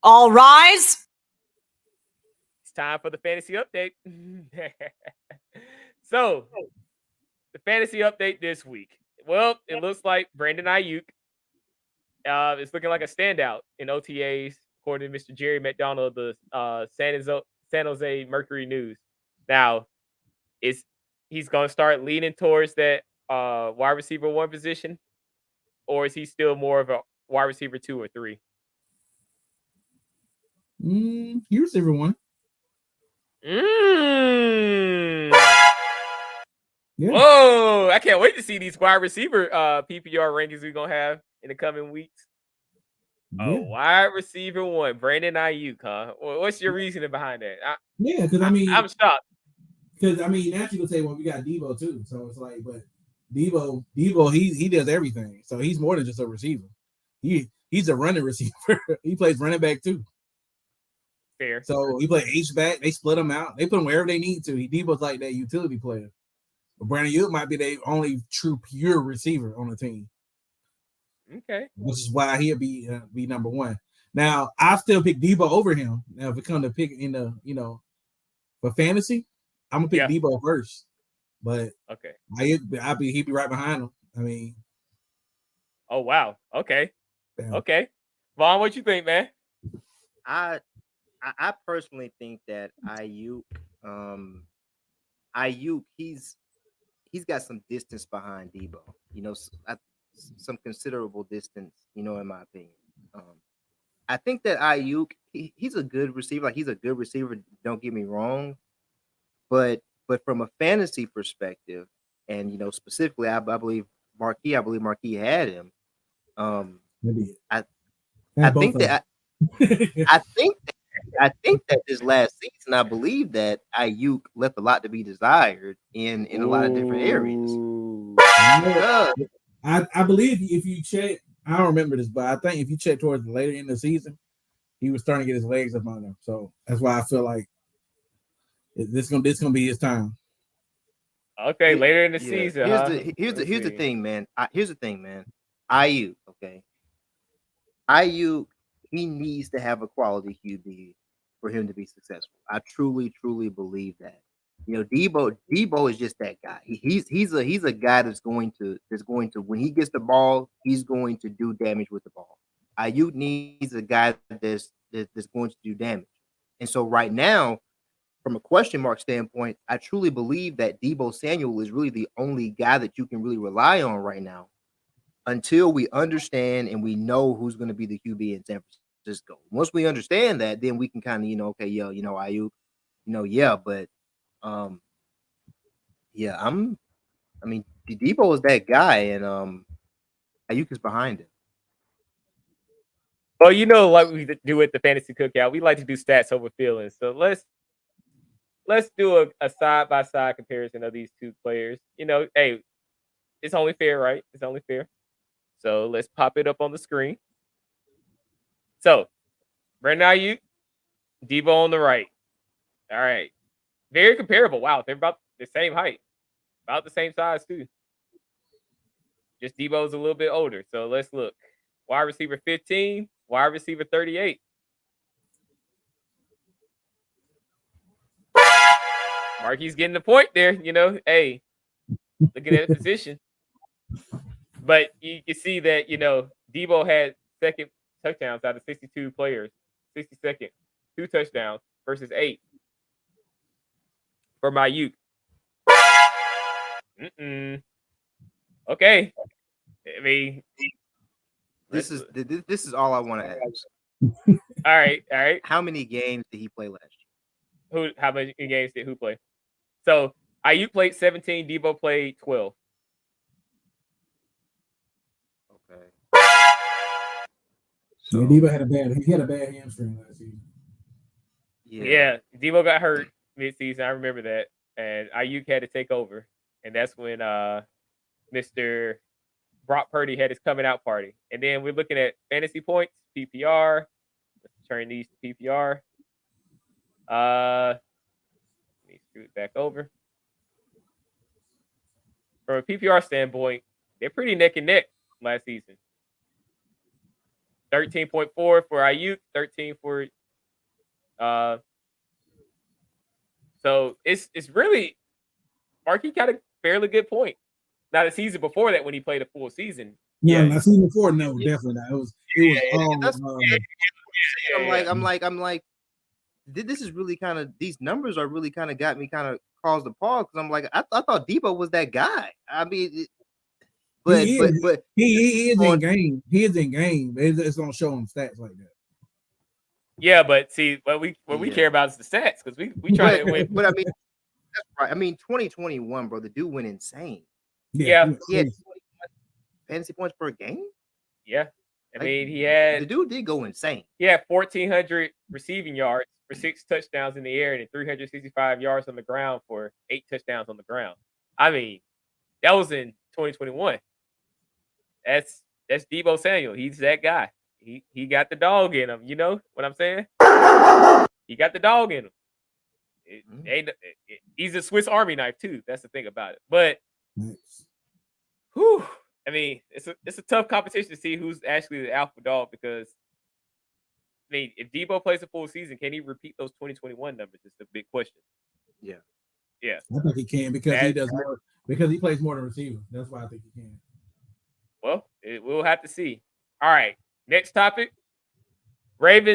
All rise. It's time for the fantasy update. So, the fantasy update this week. Well, it looks like Brandon Aiyuk is looking like a standout in OTAs, according to Mr. Jerry McDonald of the San Jose Mercury News. Now, is he's going to start leaning towards that wide receiver one position, or is he still more of a wide receiver 2 or 3? He receiver one. Mm. Yeah. Whoa! I can't wait to see these wide receiver PPR rankings we're gonna have in the coming weeks. Yeah. Oh, wide receiver one, Brandon Aiyuk, huh? What's your reasoning behind that? Yeah, because I'm shocked. naturally you'll say, well, we got Deebo too, so it's like, but Deebo, he does everything, so he's more than just a receiver. He's a running receiver. He plays running back too. Fair. So he plays H back. They split him out. They put him wherever they need to. Deebo's like that utility player. But Brandon Aiyuk might be the only true pure receiver on the team. Okay. Which is why he'll be number one. Now I still pick Deebo over him. Now if it comes to pick in the for fantasy, I'm gonna pick Deebo first. But okay, he'd be right behind him. I mean, oh wow, okay, okay. Vaughn, what you think, man? I personally think that Aiyuk, he's got some distance behind Deebo. Some considerable distance. In my opinion. I think that Aiyuk, he's a good receiver. Like, he's a good receiver. Don't get me wrong, but from a fantasy perspective, and specifically, I believe Marque had him. I think that I think that this last season, I believe that Aiyuk left a lot to be desired in a lot of different areas. I believe if you check, I don't remember this, but I think if you check towards the later in the season, he was starting to get his legs up on him. So that's why I feel like this gonna be his time. Okay, later in the season. Here's the thing, man. Here's the thing, man. Aiyuk, okay. Aiyuk, he needs to have a quality QB for him to be successful. I truly believe that. Deebo is just that guy. He's a guy that's going to when he gets the ball, he's going to do damage with the ball. Aiyuk needs a guy that's going to do damage. And so right now, from a question mark standpoint, I truly believe that Deebo Samuel is really the only guy that you can really rely on right now until we understand and we know who's going to be the QB in San Francisco. Once we understand that, then we can kind of, okay, Aiyuk, but Deebo is that guy, and Aiyuk is behind him. Well, like we do at the Fantasy Cookout, we like to do stats over feelings. So let's do a side by side comparison of these two players. Hey, it's only fair, right? It's only fair. So let's pop it up on the screen. So, Brandon Aiyuk, Deebo on the right. All right. Very comparable. Wow, they're about the same height. About the same size, too. Just Deebo's a little bit older. So let's look. Wide receiver 15, wide receiver 38. Marque's getting the point there. Hey, looking at the position. But you can see that, Deebo had second touchdowns out of 62 players. 62nd. 2 touchdowns versus 8 for Aiyuk. Okay. I mean, this is all I want to ask. All right. How many games did he play last year? How many games did who play? So Aiyuk played 17. Deebo played 12. Okay. So, Deebo had a bad hamstring last season. Yeah, Deebo got hurt midseason. I remember that, and Aiyuk had to take over, and that's when Mr. Brock Purdy had his coming out party. And then we're looking at fantasy points, PPR. Let's turn these to PPR. Let me screw it back over. From a PPR standpoint, they're pretty neck and neck last season. 13.4 for Aiyuk, 13 for so it's really Marque got a fairly good point. Now the season before that when he played a full season. No, Yeah. not season before. No, definitely not. It was I'm like, this is really kind of, these numbers are really kind of got me kind of caused a pause because I'm like, I thought Deebo was that guy. I mean, but he is in game. He is in game. It's don't show him stats like that. Yeah, but see, what we care about is the stats because we try to win. But I mean, that's right. I mean, 2021, bro, the dude went insane. Yeah. He had 21 fantasy points per game. Yeah. I mean, the dude did go insane. He had 1,400 receiving yards for 6 touchdowns in the air and 365 yards on the ground for 8 touchdowns on the ground. I mean, that was in 2021. That's Deebo Samuel. He's that guy. He got the dog in him. You know what I'm saying? He got the dog in him. He's a Swiss Army knife too. That's the thing about it. But, whew, I mean, it's a tough competition to see who's actually the alpha dog because, I mean, if Deebo plays a full season, can he repeat those 2021 numbers? It's the big question. Yeah. I think he can because he does more because he plays more than receiver. That's why I think he can. Well, we'll have to see. All right, next topic. Ravens